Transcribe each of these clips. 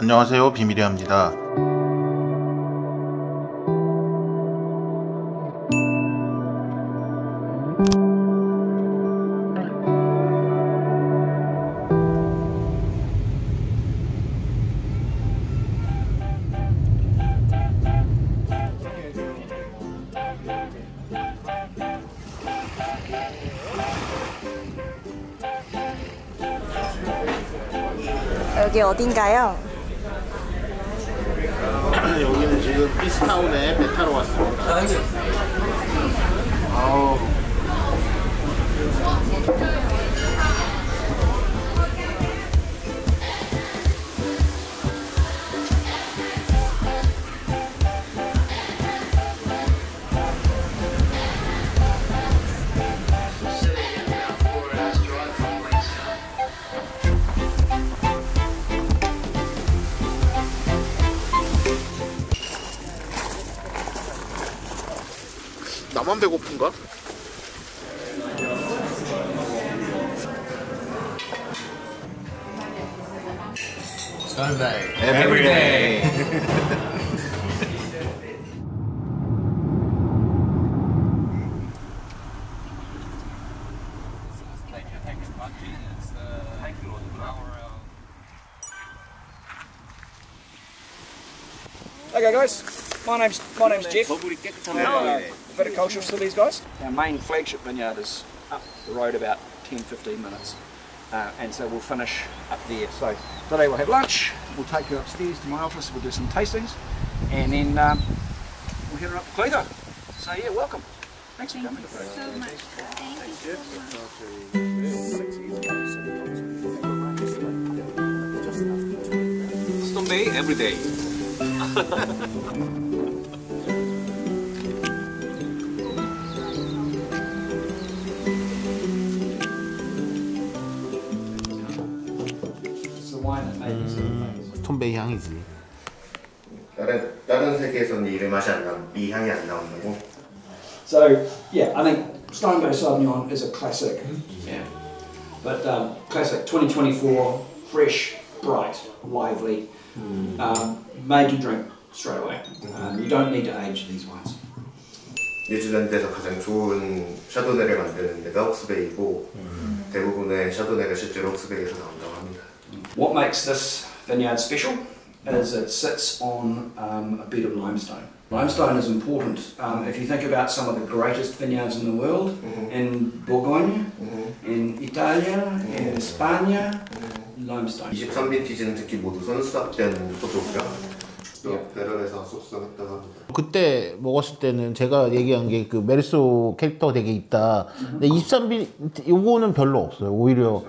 안녕하세요, 비밀이합니다. 여기 어딘가요? 여기는 지금 피스타운에 배 타러 왔습니다. 아우. 나만 배고픈가? Sunday, every day. Okay guys, my name's Jeff. Viticulture facilities guys. Our main flagship vineyard is up the road about 10-15 minutes, and so we'll finish up there. So today we'll have lunch, we'll take you upstairs to my office, we'll do some tastings, and then we'll head up to Cleather. So yeah, welcome. Thanks for coming. Thank you so much. Thank you so much. Sunday every day. 스톤베이 향이지. 다른 세계에서는 이 맛이 안 나, 이 향이 안 나온다고. So yeah, I think Stonebay Sauvignon is a classic. Yeah. But classic 2024, fresh, bright, lively, made to drink straight away. You don't need to age these wines. 뉴질랜드에서 가장 좋은 샤도네를 만드는 데가 옥스베이고 대부분의 샤도네가 실제로 옥스베이에서 나온다고 합니다. What makes this vineyard special is it sits on a bed of limestone. Limestone is important. If you think about some of the greatest vineyards in the world, in Bourgogne, in Italia, in España, limestone. 23 빈티지는 특히 모두 선수답된 포도고요. 또 배럴에서 숙성했다고 합니다. 그때 먹었을 때는 제가 얘기한 게 그 메르소 캐릭터가 되게 있다. 근데 23빈 요거는 별로 없어요. 오히려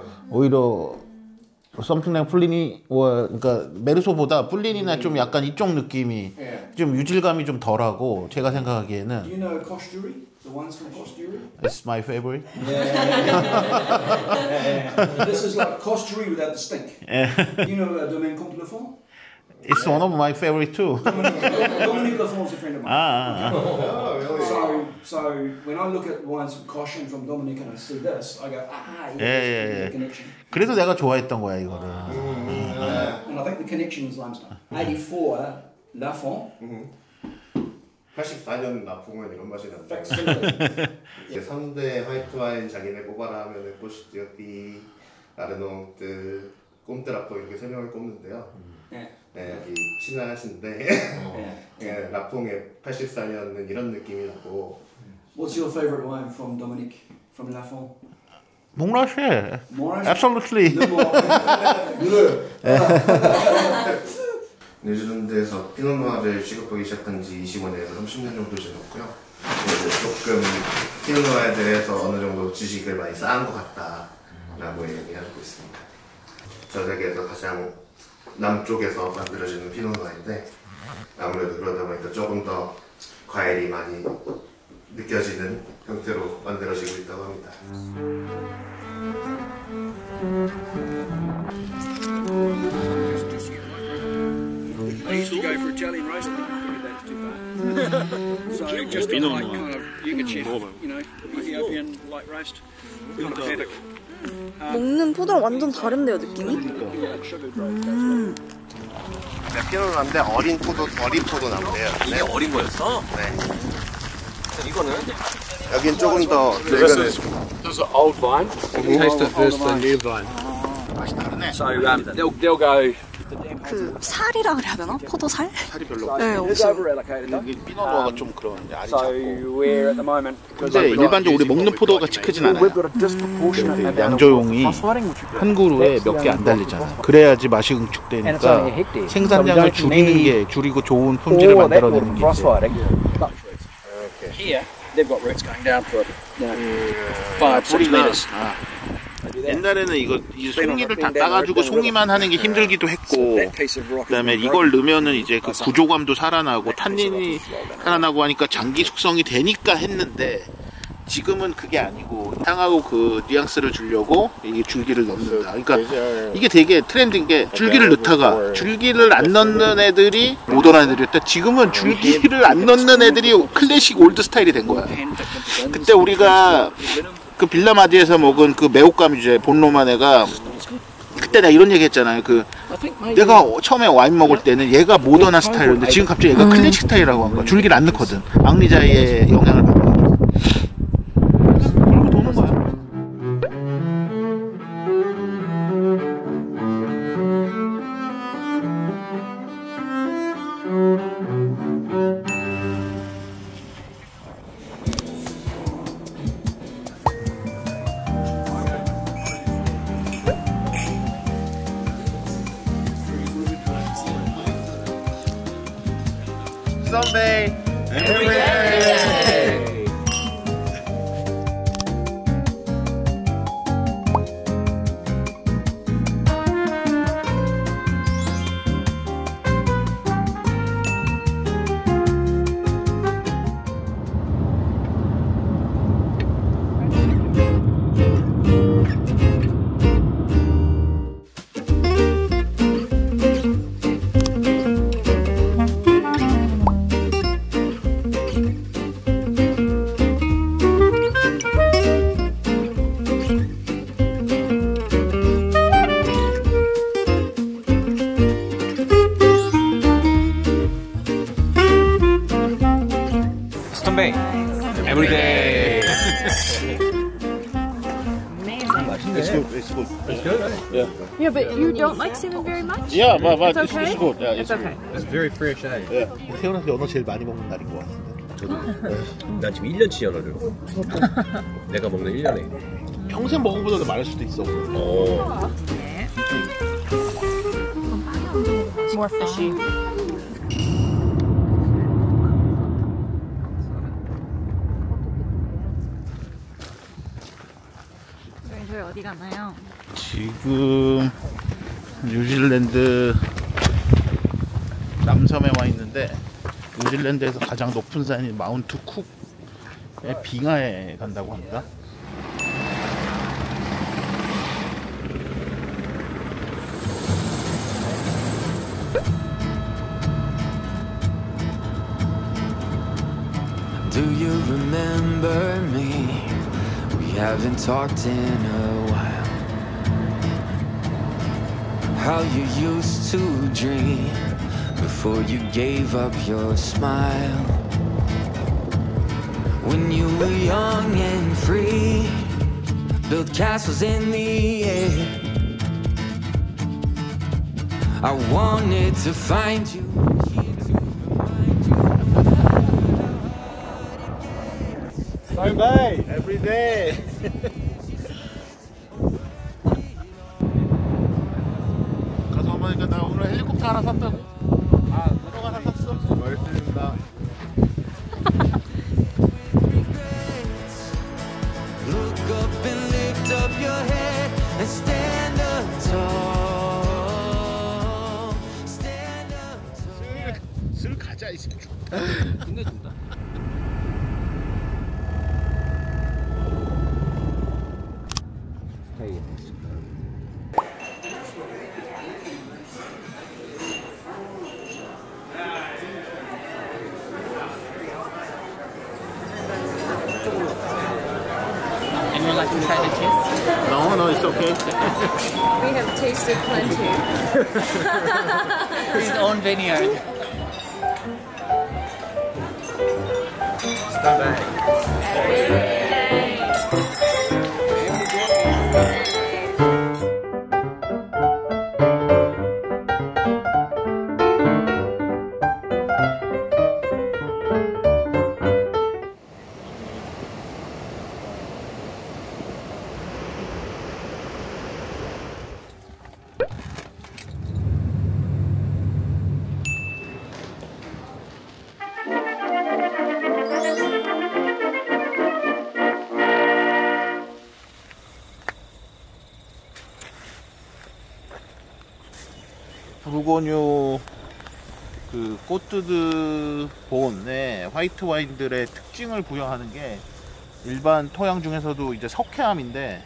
something like 플리니, 그러니까 메르소보다 플리니나 좀 약간 이쪽 느낌이 좀 유질감이 좀 덜하고 제가 생각하기에는. Do you know Koshjuri? The ones from Koshjuri? It's my favorite. Yeah. This is like Koshjuri without the stink. You know Domaine Comte Lafont? It's one of my favorite too. Dominique Lafont's a friend of mine. really? So when I look at wines from Kosh and from Dominique and I see this, I go, yeah. The connection. 그래서 내가 좋아했던 거야 이거를. And I think the connection is limestone. 84 Lafont. 84년 나풍은 이런 맛이 난다. 3대 화이트 와인 장인을 꼽아라 하면은 코시디오티, 아르농트, 꼼트라포 이렇게 세 명을 꼽는데요. 네, 여기 친하신데 네, 라퐁의 84년은 이런 느낌이 나고. What's your favorite wine from Dominique, from Lafont? 몽라쉐. Morash? Absolutely. 뉴질랜드에서 피노누아를 취급하기 시작한 지 25년에서 30년 정도 지났고요. 조금 피노누아에 대해서 어느 정도 지식을 많이 쌓은 것 같다라고 얘기하고 있습니다. 전 세계에서 가장 남쪽에서 만들어지는 피노누아인데 아무래도 그러다 보니까 조금 더 과일이 많이 느껴지는 형태로 만들어지고 있다고 합니다. I used to go for Italian roast. That's too far. So just a light kind of Yugachef, you know, Ethiopian light roast. Authentic. 먹는 포도랑 완전 다른데요, 느낌이? Sugar growth. 네, 피노누아인데 어린 포도나무예요. 이게 어린 거였어? 네. 이거는? 여긴 조금 더 This is old vine. Taste it versus the new vine. 맛이 다르네. So they'll go. 그 살이라 그래야 되나? 포도살? 살이 별로 네, It is 없어요. over allocated though. 이게 피노누아가 좀 그런 알이 So 작고. we're at the moment. 근데 일반적으로 우리 먹는 포도가 같이 크진 않아요. We've got a disproportionate amount of 양조용이 crosslighting, which we've got. 한 그루에 몇 개 안 달리잖아. 그래야지 맛이 응축되니까 생산량을 줄이고 좋은 품질을 Or that 만들어내는 게 이제 crosslighting. Here they've got roots going down for 5-6 meters. 옛날에는 이 송이를 다 따가지고 송이만 하는 게 힘들기도 했고, That piece of rock. 그다음에 이걸 넣으면은 이제 그 구조감도 살아나고 탄닌이 살아나고 하니까 장기 숙성이 되니까 했는데, 지금은 그게 아니고 향하고 그 뉘앙스를 주려고 이 줄기를 넣는다. 그러니까 이게 되게 트렌드인 게 줄기를 넣다가 줄기를 안 넣는 애들이 모던한 애들이었다. 지금은 줄기를 안 넣는 애들이 클래식 올드 스타일이 된 거야. 그때 우리가 그 빌라마디에서 먹은 그 매혹감 주제 본로마네가 그때 나 이런 얘기 했잖아요. 그 내가 처음에 와인 먹을 때는 얘가 모던한 스타일이었는데 지금 갑자기 얘가 클래식 스타일이라고 한 거야. 줄기를 안 넣거든. 앙리자이의 영향을 받는 거야. 그리고 도는 거야. Sunday. Every day. It's good. It's good. It's good. Yeah, but you don't like cinnamon very much? Yeah, but It's okay? it's good. Yeah, It's okay. It's very fresh, eh? Yeah. 태어나서 연어 제일 많이 먹는 날인 것 같은데. 난 지금 1년치 연어를 내가 먹는 1년에 평생 먹어보다 많을 수도 있어. More fishy. 저희 어디 가나요? 지금 뉴질랜드 남섬에 와 있는데 뉴질랜드에서 가장 높은 산인 마운트 쿡의 빙하에 간다고 합니다. Do you remember me? We haven't talked in a while. How you used to dream before you gave up your smile. When you were young and free, built castles in the air. I wanted to find you. Bye every day. 가서 어머니가 나 오늘 헬리콥터 하나 샀다고. 아, 너가 하나 샀어? 멋있습니다. Look up and lift up your head and stand up tall. Stand up tall. 술 가자 이 새끼. 끝내준다. Anyone like to try the taste? No, it's okay. We have tasted plenty. his own vineyard. 부르고뉴 그 꼬뜨드 본의 화이트 와인들의 특징을 부여하는 게 일반 토양 중에서도 이제 석회암인데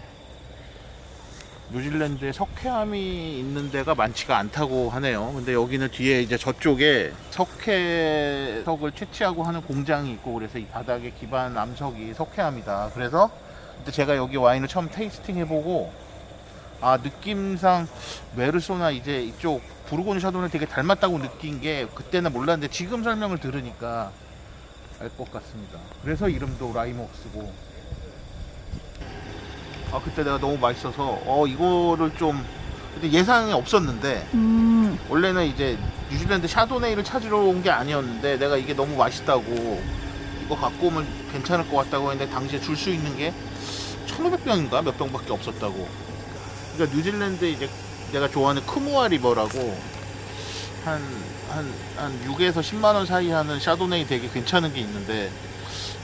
뉴질랜드에 석회암이 있는 데가 많지가 않다고 하네요. 근데 여기는 뒤에 이제 저쪽에 석회석을 채취하고 하는 공장이 있고 그래서 이 바닥에 기반 암석이 석회암이다. 그래서 그때 제가 여기 와인을 처음 테이스팅 해보고 아 느낌상 메르소나 이제 이쪽 부르고뉴 샤도네 되게 닮았다고 느낀 게 그때는 몰랐는데 지금 설명을 들으니까 알 것 같습니다. 그래서 이름도 라임옥스고 아 그때 내가 너무 맛있어서 이거를 좀 그때 예상이 없었는데 원래는 이제 뉴질랜드 샤도네이를 찾으러 온 게 아니었는데 내가 이게 너무 맛있다고 이거 갖고 오면 괜찮을 것 같다고 했는데 당시에 줄 수 있는 게 1500병인가 몇 병밖에 없었다고. 그러니까 뉴질랜드 이제 내가 좋아하는 크무아 리버라고 한 6에서 10만원 사이 하는 샤도네이 되게 괜찮은 게 있는데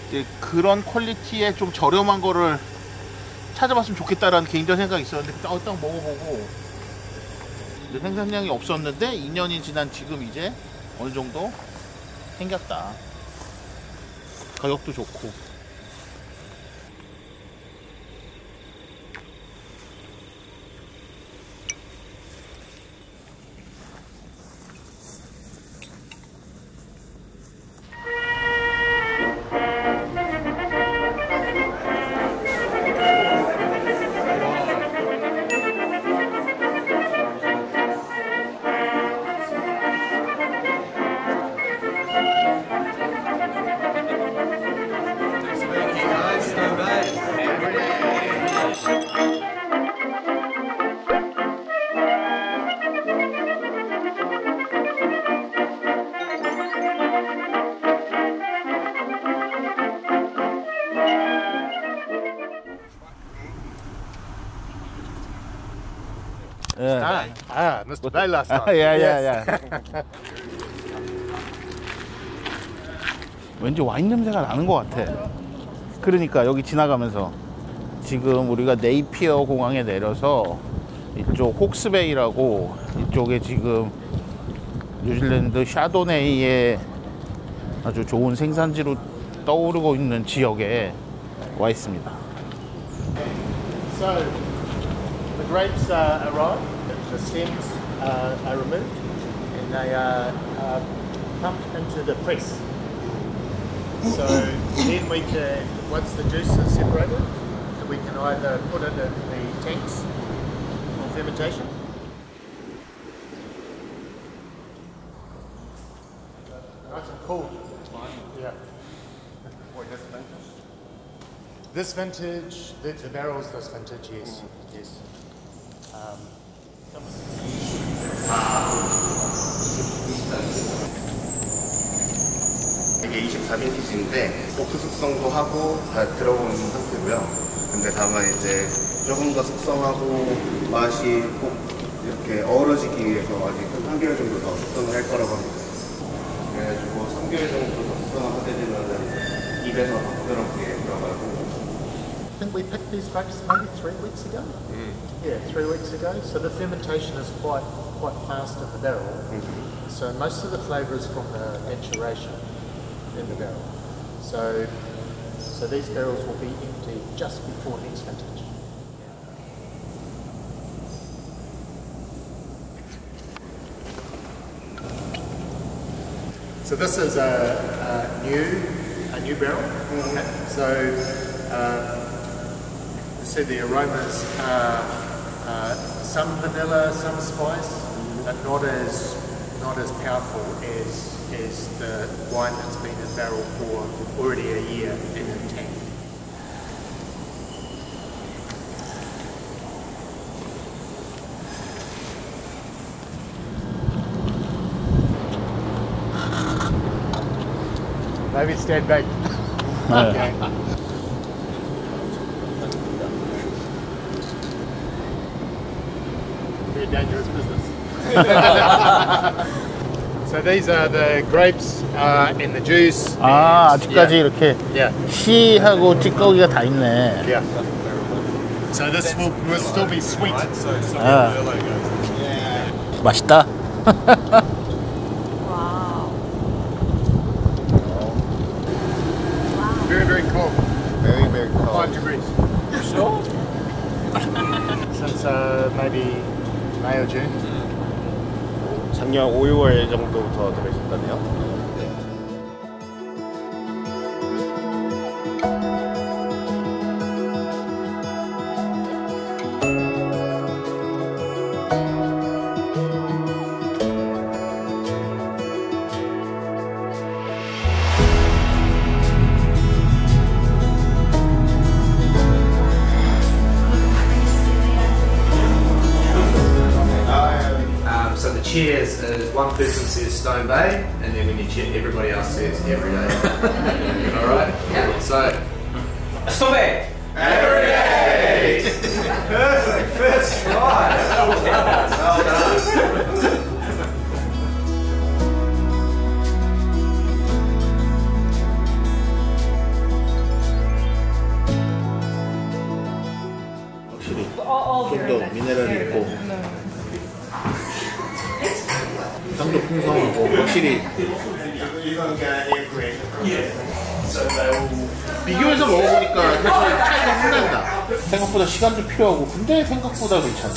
이제 그런 퀄리티에 좀 저렴한 거를 찾아봤으면 좋겠다라는 개인적인 생각이 있었는데 그때 딱 먹어보고 생산량이 없었는데 2년이 지난 지금 이제 어느 정도 생겼다. 가격도 좋고. Mr. Bay last time. 야야야. 왠지 와인 냄새가 나는 것 같아. 그러니까 여기 지나가면서 지금 우리가 네이피어 공항에 내려서 이쪽 혹스베이라고 이쪽에 지금 뉴질랜드 샤도네이의 아주 좋은 생산지로 떠오르고 있는 지역에 와 있습니다. So, the grapes are arrived, the stems are removed, and they are pumped into the press. So then we can, once the juice is separated, we can either put it in the tanks for fermentation. Nice and cool. Yeah. What, this vintage? This vintage, the barrels this vintage, yes. Yes. 이게 24빈티지인데 오크 숙성도 하고 다 들어온 상태고요. 근데 다만 이제 조금 더 숙성하고 맛이 꼭 이렇게 어우러지기 위해서 아직 한 3개월 정도 더 숙성을 할 거라고 합니다. 그래가지고 3개월 정도 더 숙성을 하게 되면 입에서 더 부드럽게 들어가고. I think we picked these grapes maybe 3 weeks ago. Yeah, 3 weeks ago. So the fermentation is quite fast in the barrel. So most of the flavour is from the maturation in the barrel. So these barrels will be empty just before next vintage. So this is a new barrel. So you see the aromas are some vanilla, some spice, but not as not as powerful as the wine that's been in barrel for already a year in the tank. Maybe stand back. Okay. Very dangerous business. So these are the grapes and the juice. 아, 아직까지 이렇게 Yeah. 씨하고 찌꺼기가 다 있네. Yeah. So this will still be sweet. 아. 맛있다. 와우. Very, very cold. Very, very 5 cold. degrees. Sure. Since maybe May or June. 작년 5, 6월 정도부터 들어있었다네요. So the cheers is one person says Stone Bay, and then when you cheer, everybody else says every day. All right. Yeah. So Stone Bay. Every day. Perfect. First try. Well done. 확실히 좀 더 미네랄이 있고 향도 풍성하고 확실히 비교해서 먹어보니까 사실 차이가 확 난다. 생각보다 시간도 필요하고 근데 생각보다 괜찮아.